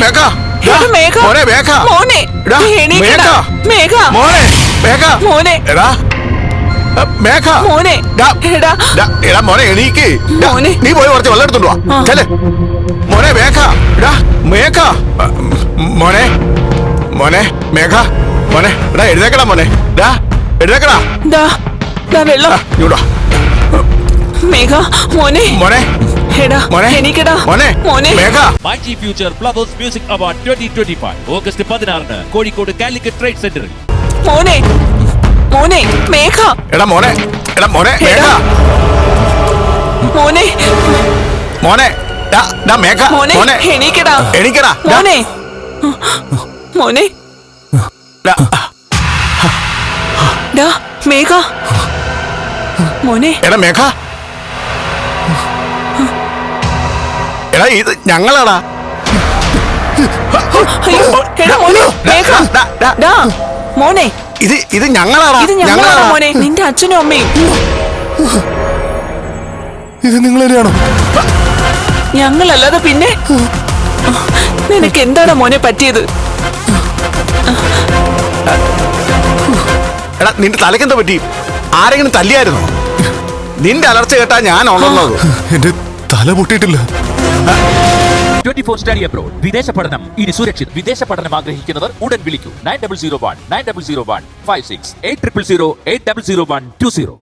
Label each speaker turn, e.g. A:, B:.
A: മേഘ
B: മേഘ
A: മോനെ മേഘ
B: മോനെ
A: മേഘ
B: മേഘ
A: മോനെ മേഘ
B: മോനെ
A: എടാ മേഘ
B: മോനെ
A: എടാ മോനെ എണീക്ക്
B: മോനെ
A: നീ പോയി കുറച്ച് വെള്ളം എടുത്തോണ്ട് വാ ചെല് മോനെ മേഘ മേഘ മോനെ മോനെ മേഘ മോനെ എടാ എഴുന്നേക്കടാ മോനെ എഴുന്നേക്കടാ
B: വെള്ളം
A: ഇവിടാ
B: മേഘ മോനെ
A: മോനെ
B: മോനെ എനിക്കടാ
A: മോനെ
B: മോനെ
A: മേഘ
C: myG future flowers music award 2025 August 16 Kozhikode Calicut trade സെന്ററിൽ.
B: മോനെ മോനെ മേഘ
A: എടാ മോനെ മേഘ
B: മോനെ
A: മോനെ മേഘ
B: മോനെ എണീക്കടാ മോനെ മോനെ മേഘ മോനെ
A: എടാ മേഘ എടാ ഇത് ഞങ്ങളാടാ
B: മോനെ മേഘ മോനെ
A: ഇത് ഞങ്ങളാടാ
B: മോനെ നിന്റെ അച്ഛനും അമ്മയും
A: ഇത് നിങ്ങൾ തന്നെയാണോ
B: ഞങ്ങളല്ലാതെ പിന്നെ നിനക്ക് എന്താണ് മോനെ പറ്റിയത്
A: എടാ നിന്റെ തലക്കെന്താ പറ്റി ആരെങ്കിലും തല്ലിയായിരുന്നോ നിന്റെ അലർച്ച കേട്ടാ ഞാൻ ഉണർന്നത്
D: എന്റെ തല പൊട്ടിയിട്ടില്ല
C: 24 സ്റ്റഡി അബ്രോഡ് വിദേശ പഠനം ഇനി സുരക്ഷിത്. വിദേശ പഠനം ആഗ്രഹിക്കുന്നവർ ഉടൻ വിളിക്കൂ 9001 9001 56 8000 8001 20.